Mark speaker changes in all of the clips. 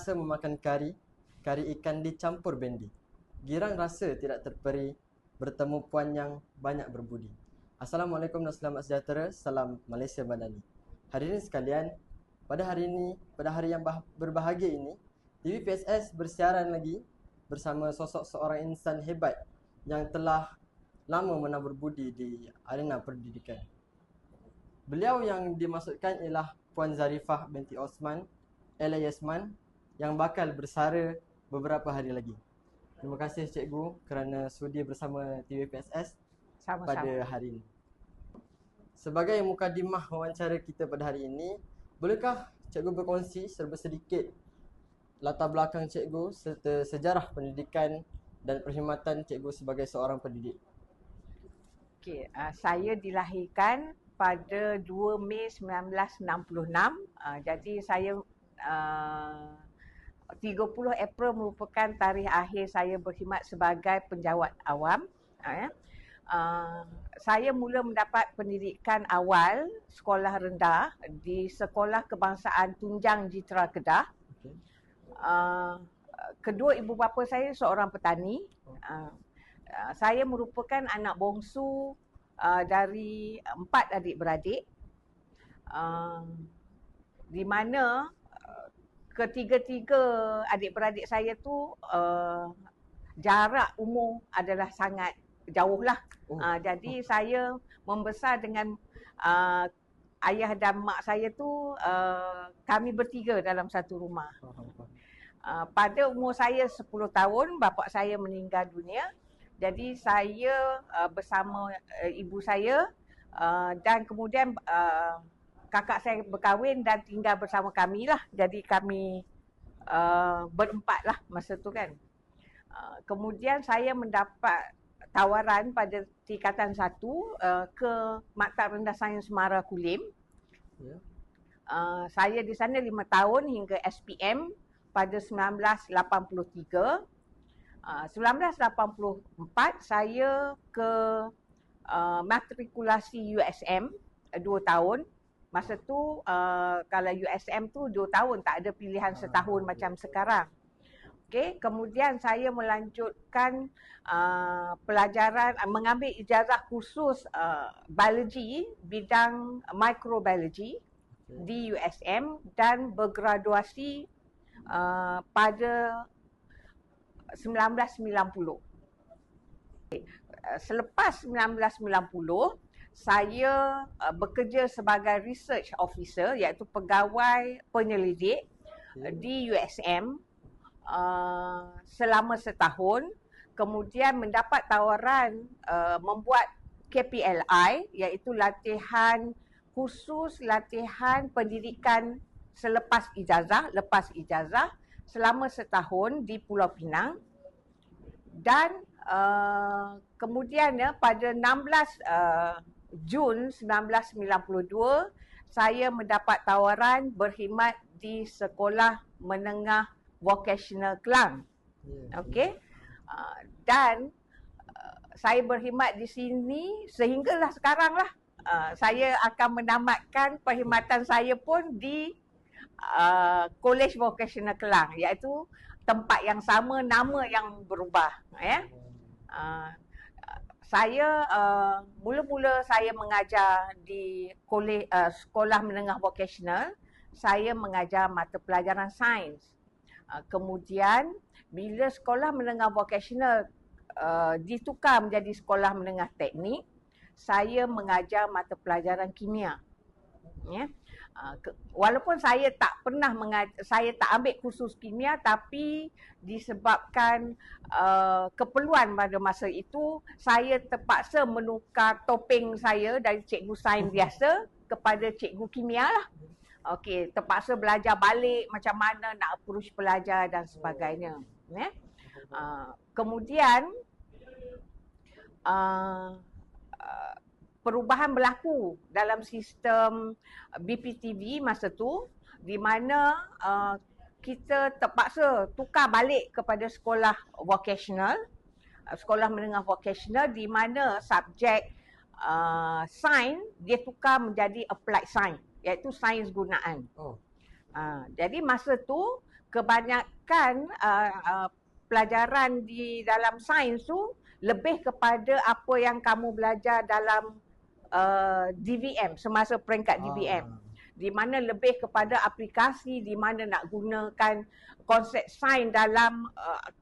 Speaker 1: terpaksa memakan kari ikan dicampur bendi. Girang rasa tidak terperi bertemu puan yang banyak berbudi. Assalamualaikum dan selamat sejahtera. Salam Malaysia Madani. Hadirin sekalian, pada hari yang berbahagia ini, TV PSS bersiaran lagi bersama sosok seorang insan hebat yang telah lama menabur budi di arena pendidikan. Beliau yang dimaksudkan ialah Puan Zarifah binti Osman Yasman yang bakal bersara beberapa hari lagi. Terima kasih cikgu kerana sudi bersama TV PSS pada hari ini. Sebagai mukadimah wawancara kita pada hari ini, bolehkah cikgu berkongsi serba sedikit latar belakang cikgu serta sejarah pendidikan dan perkhidmatan cikgu sebagai seorang pendidik?
Speaker 2: Okey, saya dilahirkan pada 2 Mei 1966. Jadi saya 30 April merupakan tarikh akhir saya berkhidmat sebagai penjawat awam. Saya mula mendapat pendidikan awal sekolah rendah di Sekolah Kebangsaan Tunjang Jitera Kedah. Kedua ibu bapa saya seorang petani. Saya merupakan anak bongsu dari 4 adik-beradik, di mana ketiga-tiga adik-beradik saya tu jarak umur adalah sangat jauh lah. Jadi saya membesar dengan ayah dan mak saya tu, kami bertiga dalam satu rumah. Pada umur saya 10 tahun, bapa saya meninggal dunia. Jadi saya bersama ibu saya dan kemudian kakak saya berkahwin dan tinggal bersama kami lah. Jadi kami berempat lah masa tu kan. Kemudian saya mendapat tawaran pada tingkatan 1 ke Maktab Rendah Sains Semara Kulim. Saya di sana 5 tahun hingga SPM pada 1983. 1984 saya ke matrikulasi USM 2 tahun. Masa tu kalau USM tu 2 tahun, tak ada pilihan setahun macam sekarang. Okey, kemudian saya melanjutkan pelajaran, mengambil ijazah khusus biologi, bidang microbiology di USM dan bergraduasi pada 1990. Selepas 1990, saya bekerja sebagai research officer, iaitu pegawai penyelidik di USM selama setahun. Kemudian mendapat tawaran membuat KPLI, iaitu latihan khusus, latihan pendidikan lepas ijazah selama setahun di Pulau Pinang. Dan kemudian pada 16 Jun 1992 saya mendapat tawaran berkhidmat di Sekolah Menengah Vocasional Kelang. Okey. Dan saya berkhidmat di sini sehinggalah sekarang lah. Saya akan menamatkan perkhidmatan saya pun di College Vocational Kelang, iaitu tempat yang sama, nama yang berubah. Saya mula-mula saya mengajar di Sekolah Menengah Vocational. Saya mengajar mata pelajaran sains. Kemudian bila Sekolah Menengah Vocational ditukar menjadi Sekolah Menengah Teknik, saya mengajar mata pelajaran kimia. Walaupun saya tak pernah saya tak ambil kursus kimia, tapi disebabkan keperluan pada masa itu, saya terpaksa menukar topeng saya dari cikgu sains biasa kepada cikgu kimia lah. Okey, terpaksa belajar balik macam mana nak approach pelajar dan sebagainya. Kemudian perubahan berlaku dalam sistem BPTV masa tu, di mana kita terpaksa tukar balik kepada sekolah vocational, sekolah menengah vocational, di mana subjek sains dia tukar menjadi applied science, iaitu sains gunaan. Jadi masa tu kebanyakan pelajaran di dalam sains tu lebih kepada apa yang kamu belajar dalam DVM, semasa peringkat DVM. Di mana lebih kepada aplikasi, di mana nak gunakan konsep sains dalam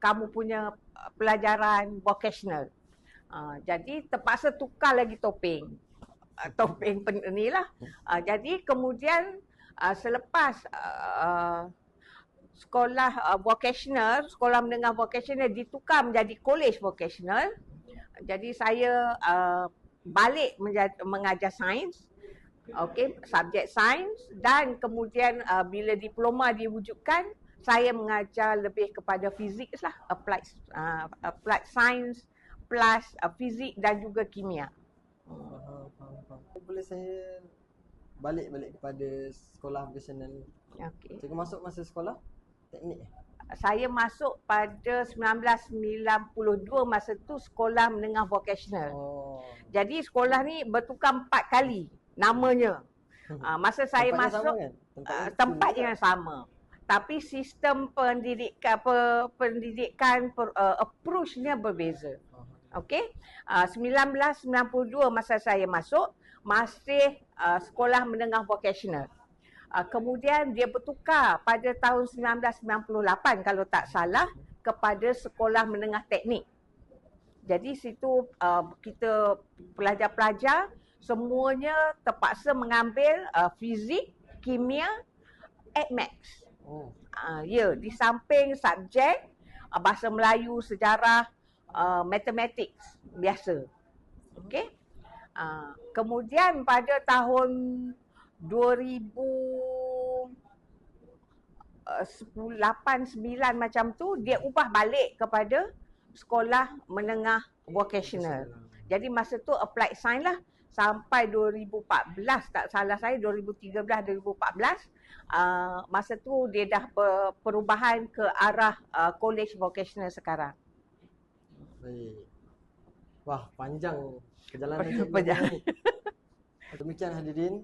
Speaker 2: kamu punya pelajaran vocational. Jadi terpaksa tukar lagi topeng. Topeng ni lah. Jadi kemudian selepas sekolah vocational, sekolah menengah vocational ditukar menjadi college vocational. Jadi saya balik mengajar sains, okey, subjek sains, dan kemudian bila diploma diwujudkan, saya mengajar lebih kepada fizik lah, applied science plus fizik dan juga kimia.
Speaker 1: Faham. Boleh saya balik kepada sekolah vocational.
Speaker 2: Okey.
Speaker 1: Cikgu masuk masa sekolah teknik.
Speaker 2: Saya masuk pada 1992, masa tu sekolah menengah vocational. Jadi sekolah ni bertukar 4 kali namanya. Masa saya
Speaker 1: Tempatnya
Speaker 2: masuk,
Speaker 1: sama kan?
Speaker 2: tempat yang sama. Tapi sistem pendidikan approach-nya berbeza. Okey. 1992 masa saya masuk, masih sekolah menengah vocational. Kemudian dia bertukar pada tahun 1998 kalau tak salah kepada sekolah menengah teknik. Jadi situ kita pelajar-pelajar semuanya terpaksa mengambil fizik, kimia, maths. Ya, di samping subjek bahasa Melayu, sejarah, mathematics biasa. Okey. Kemudian pada tahun 2008-9 macam tu, dia ubah balik kepada sekolah menengah vocational. Jadi masa tu applied science lah sampai 2014, tak salah saya 2013-2014. Masa tu dia dah perubahan ke arah college vocational sekarang.
Speaker 1: Baik. Wah, panjang perjalanan
Speaker 2: Panjang.
Speaker 1: ni. Demikian hadirin,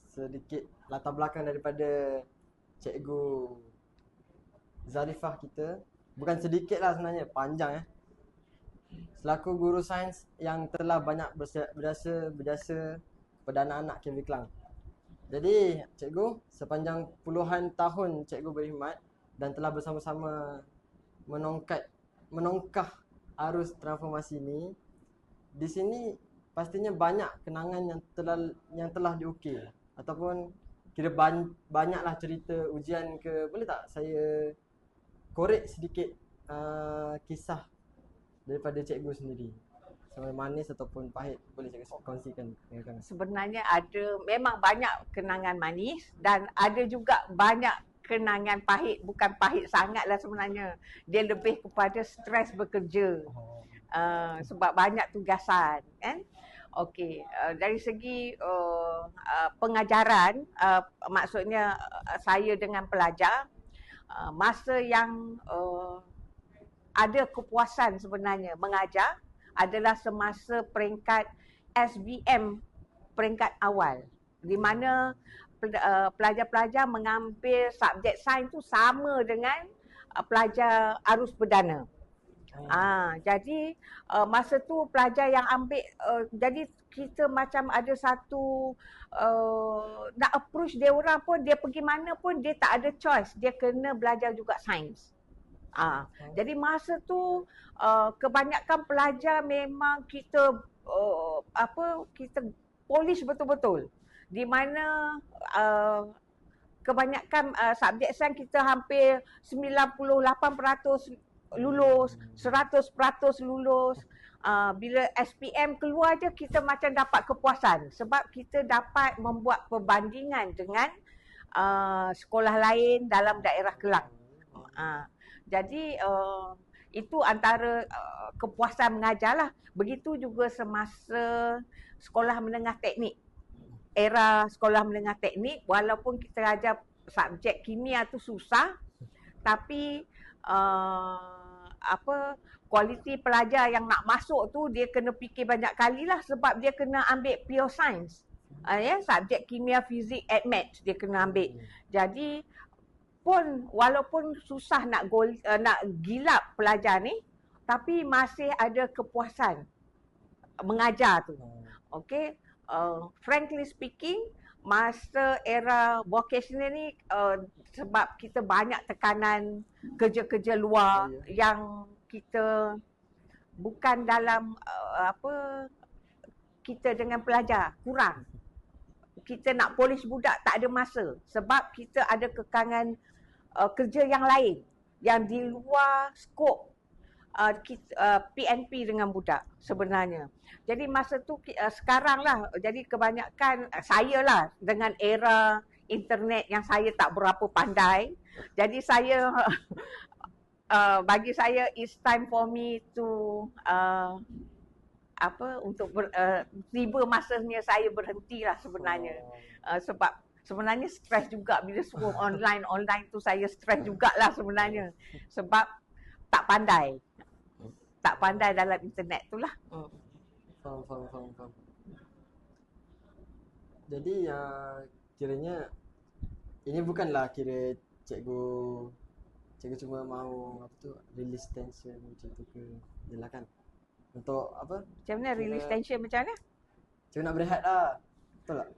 Speaker 1: sedikit latar belakang daripada Cikgu Zarifah kita. Bukan sedikit lah sebenarnya, panjang selaku guru sains yang telah banyak berjasa kepada anak-anak KV Klang. Jadi cikgu, sepanjang puluhan tahun cikgu berkhidmat dan telah bersama-sama menongkah arus transformasi ini. Di sini pastinya banyak kenangan yang telah diukir, ataupun kira banyaklah cerita ujian ke. Boleh tak saya korek sedikit kisah daripada cikgu sendiri, sama manis ataupun pahit, boleh cikgu kongsikan dengan kami?
Speaker 2: Sebenarnya memang banyak kenangan manis dan ada juga banyak kenangan pahit. Bukan pahit sangat lah sebenarnya, dia lebih kepada stres bekerja. Sebab banyak tugasan kan. Okey, dari segi pengajaran, maksudnya saya dengan pelajar, masa yang ada kepuasan sebenarnya mengajar adalah semasa peringkat SBM peringkat awal, di mana pelajar-pelajar mengambil subjek sains tu sama dengan pelajar arus perdana. Jadi masa tu pelajar yang ambil, jadi kita macam ada satu nak approach dia orang pun, dia pergi mana pun dia tak ada choice, dia kena belajar juga sains. Jadi masa tu kebanyakan pelajar memang kita kita polish betul-betul, di mana kebanyakan subjek sains kita hampir 98% lulus, 100% lulus. Bila SPM keluar je kita macam dapat kepuasan sebab kita dapat membuat perbandingan dengan sekolah lain dalam daerah Kelang. Jadi itu antara kepuasan mengajar lah. Begitu juga semasa sekolah menengah teknik. Era sekolah menengah teknik, walaupun kita ajar subjek kimia tu susah, tapi kualiti pelajar yang nak masuk tu dia kena fikir banyak kali lah, sebab dia kena ambil pure science. Subjek kimia, fizik, maths dia kena ambil. Jadi walaupun susah nak gilap pelajar ni, tapi masih ada kepuasan mengajar tu. Okey, frankly speaking, masa era vocational ni sebab kita banyak tekanan kerja-kerja luar yang kita bukan dalam kita dengan pelajar kurang. Kita nak polish budak tak ada masa sebab kita ada kekangan kerja yang lain yang di luar skop PNP dengan budak sebenarnya. Jadi masa tu sekarang lah, jadi kebanyakan saya lah dengan era internet yang saya tak berapa pandai. Jadi saya bagi saya it's time for me to tiba masanya saya berhentilah sebenarnya. Sebab sebenarnya stres juga bila suruh online tu, saya stres jugalah sebenarnya sebab tak pandai dalam internet tu lah.
Speaker 1: Faham. Jadi kiranya ini bukanlah kira cikgu cuma mau release tension macam tu ke, jelah kan? Untuk apa?
Speaker 2: Macam mana release tension macam mana?
Speaker 1: Cuma nak berehat lah, betul tak?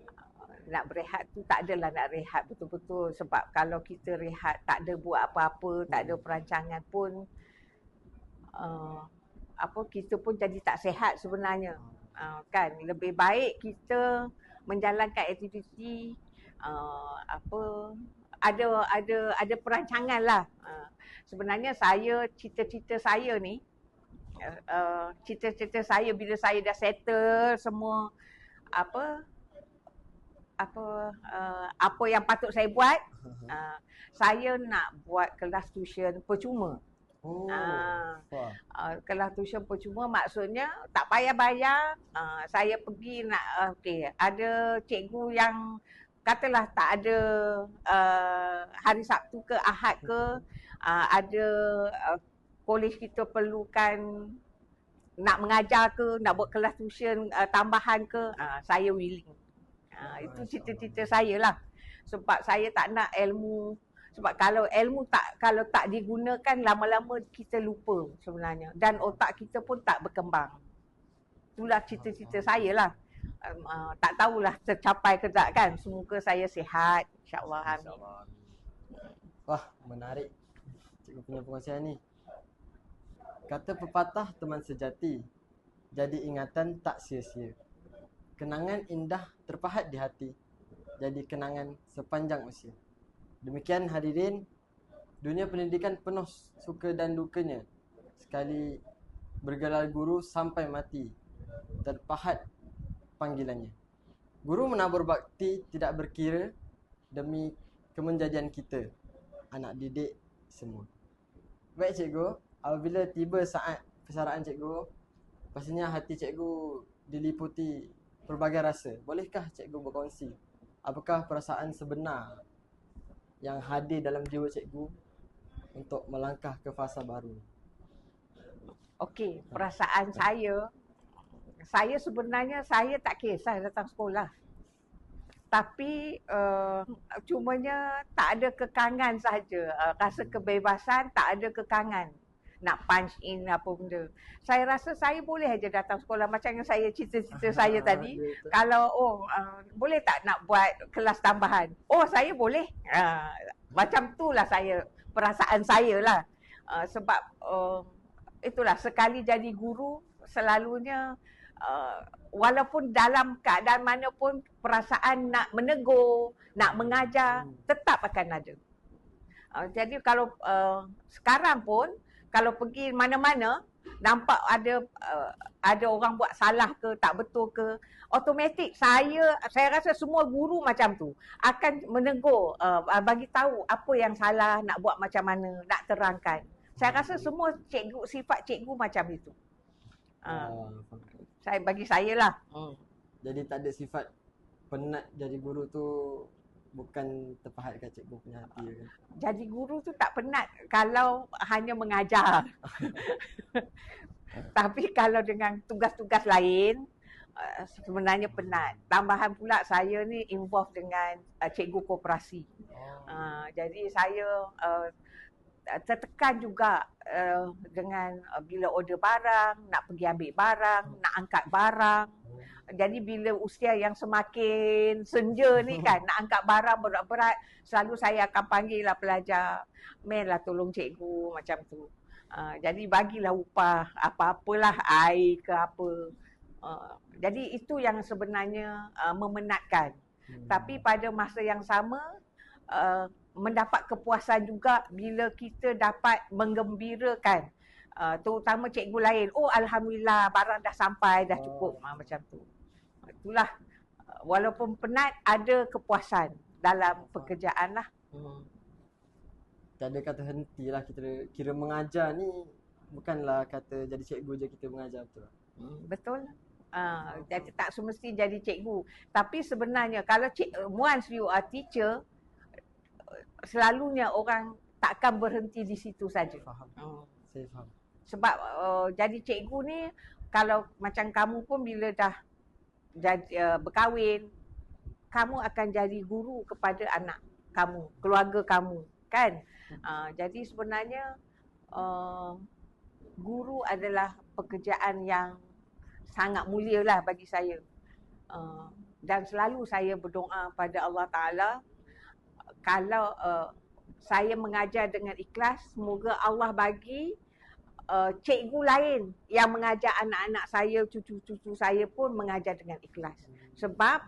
Speaker 2: Nak berehat tu tak adalah nak rehat betul-betul, sebab kalau kita rehat tak ada buat apa-apa, tak ada perancangan pun kita pun jadi tak sihat sebenarnya. Kan lebih baik kita menjalankan aktiviti ada perancangan lah. Sebenarnya cita-cita saya ni bila saya dah settle semua apa yang patut saya buat, saya nak buat kelas tuition percuma. Kelas tuition percuma maksudnya tak payah bayar. Saya pergi ada cikgu yang katalah tak ada hari Sabtu ke Ahad ke, ada kolej kita perlukan nak mengajar ke, nak buat kelas tuition tambahan ke, saya willing. Itu cita-cita saya lah. Sebab saya tak nak ilmu, sebab kalau tak digunakan, lama-lama kita lupa sebenarnya dan otak kita pun tak berkembang. Itulah cita-cita saya lah. Tak tahulah tercapai ke tak kan. Semoga saya sihat, insya-Allah. Amin.
Speaker 1: Wah, menarik cikgu punya penguasian ni. Kata pepatah teman sejati, jadi ingatan tak sia-sia. Kenangan indah terpahat di hati, jadi kenangan sepanjang usia. Demikian hadirin, dunia pendidikan penuh suka dan dukanya. Sekali bergelar guru sampai mati, terpahat panggilannya. Guru menabur bakti tidak berkira demi kemenjadian kita, anak didik semua. Baik cikgu, apabila tiba saat persaraan cikgu, pastinya hati cikgu diliputi pelbagai rasa. Bolehkah cikgu berkongsi apakah perasaan sebenar yang hadir dalam jiwa cikgu untuk melangkah ke fasa baru?
Speaker 2: Okey, perasaan saya sebenarnya saya tak kisah datang sekolah. Tapi cumanya tak ada kekangan saja. Rasa kebebasan, tak ada kekangan nak punch in apa benda. Saya rasa saya boleh aja datang sekolah macam yang saya cita-cita saya tadi. Kalau boleh tak nak buat kelas tambahan? Oh, saya boleh. Macam itulah perasaan saya lah. Sebab itulah, sekali jadi guru selalunya walaupun dalam keadaan mana pun perasaan nak menegur, nak mengajar tetap akan ada. Jadi kalau sekarang pun kalau pergi mana-mana nampak ada orang buat salah ke, tak betul ke, automatik saya rasa semua guru macam tu akan menegur, bagi tahu apa yang salah, nak buat macam mana, nak terangkan. Saya rasa semua sifat cikgu macam itu. Bagi saya lah.
Speaker 1: Jadi tak ada sifat penat jadi guru tu, bukan terpahat kat cikgu punya hati kan?
Speaker 2: Jadi guru tu tak penat kalau hanya mengajar. Tapi kalau dengan tugas-tugas lain, sebenarnya penat. Tambahan pula saya ni involve dengan cikgu koperasi. Jadi saya tertekan juga dengan bila order barang, nak pergi ambil barang, nak angkat barang. Jadi bila usia yang semakin senja ni kan, nak angkat barang berat-berat, selalu saya akan panggil lah pelajar, Mel lah tolong cikgu macam tu. Jadi bagilah upah apa-apalah, air ke apa. Jadi itu yang sebenarnya memenatkan. Tapi pada masa yang sama mendapat kepuasan juga bila kita dapat menggembirakan terutama cikgu lain. Oh alhamdulillah barang dah sampai, dah cukup, macam tu. Itulah walaupun penat ada kepuasan dalam pekerjaan lah.
Speaker 1: Tak ada kata henti lah, kita kira mengajar ni bukanlah kata jadi cikgu je kita mengajar, betul.
Speaker 2: Betul. Jadi tak semesti jadi cikgu. Tapi sebenarnya kalau once you are teacher, selalunya orang takkan berhenti di situ saja.
Speaker 1: Faham. Saya faham.
Speaker 2: Sebab jadi cikgu ni, kalau macam kamu pun bila dah jadi, berkahwin, kamu akan jadi guru kepada anak kamu, keluarga kamu, kan? Jadi sebenarnya guru adalah pekerjaan yang sangat mulia lah bagi saya. Dan selalu saya berdoa pada Allah Ta'ala, kalau saya mengajar dengan ikhlas, semoga Allah bagi cikgu lain yang mengajar anak-anak saya, cucu-cucu saya pun mengajar dengan ikhlas. Sebab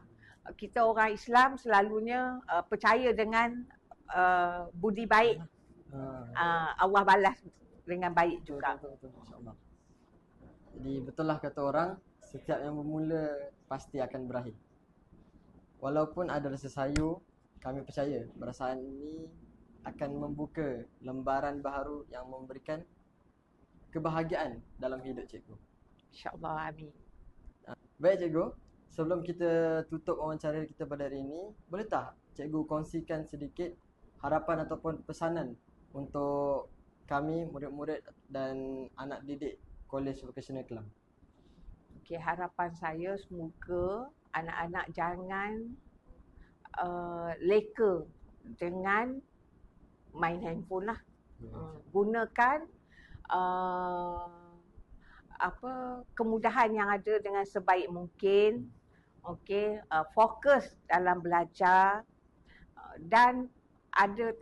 Speaker 2: kita orang Islam selalunya percaya dengan budi baik. Allah balas dengan baik juga.
Speaker 1: Betul, insya-Allah. Jadi betul lah kata orang, setiap yang bermula pasti akan berakhir. Walaupun ada rasa sayu, kami percaya perasaan ini akan membuka lembaran baru yang memberikan kebahagiaan dalam hidup cikgu.
Speaker 2: InsyaAllah, amin.
Speaker 1: Baik cikgu, sebelum kita tutup wawancara kita pada hari ini, boleh tak cikgu kongsikan sedikit harapan ataupun pesanan untuk kami, murid-murid dan anak didik Kolej Vocational Kelang?
Speaker 2: Okey, harapan saya semoga anak-anak jangan leka dengan main handphone lah. Gunakan kemudahan yang ada dengan sebaik mungkin. Okey, fokus dalam belajar dan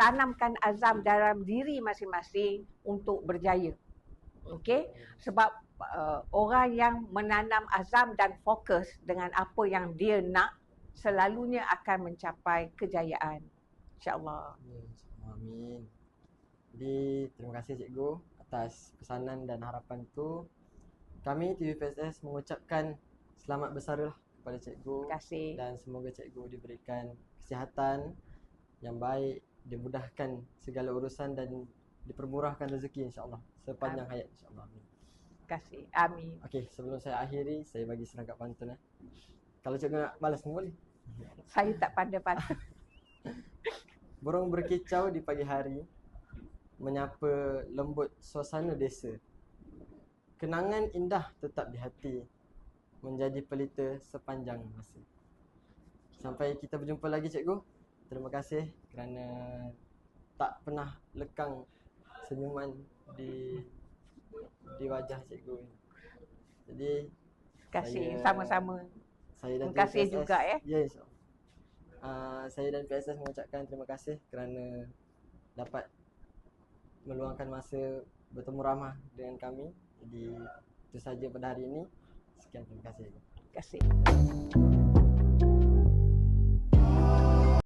Speaker 2: tanamkan azam dalam diri masing-masing untuk berjaya. Okey, sebab orang yang menanam azam dan fokus dengan apa yang dia nak selalunya akan mencapai kejayaan. InsyaAllah.
Speaker 1: Amin. Jadi terima kasih cikgu atas pesanan dan harapan itu. Kami TVPSS mengucapkan selamat bersara kepada cikgu.
Speaker 2: Terima kasih.
Speaker 1: Dan semoga cikgu diberikan kesihatan yang baik, dimudahkan segala urusan dan dipermurahkan rezeki insya-Allah sepanjang hayat insya-Allah. Amin.
Speaker 2: Terima kasih. Amin.
Speaker 1: Okey, sebelum saya akhiri, saya bagi serangkap pantun. Kalau cikgu nak balas boleh.
Speaker 2: Saya tak pandai-pandai.
Speaker 1: Burung berkicau di pagi hari, menyapa lembut suasana desa. Kenangan indah tetap di hati, menjadi pelita sepanjang masa. Sampai kita berjumpa lagi cikgu. Terima kasih kerana tak pernah lekang senyuman di wajah cikgu ini. Jadi
Speaker 2: Terima kasih, sama-sama.
Speaker 1: Saya dan
Speaker 2: Terima kasih
Speaker 1: PSS,
Speaker 2: juga ya.
Speaker 1: Ya, insya-Allah. Saya dan PSS mengucapkan terima kasih kerana dapat meluangkan masa bertemu ramah dengan kami. Jadi itu saja pada hari ini. Sekian, terima kasih.
Speaker 2: Terima kasih.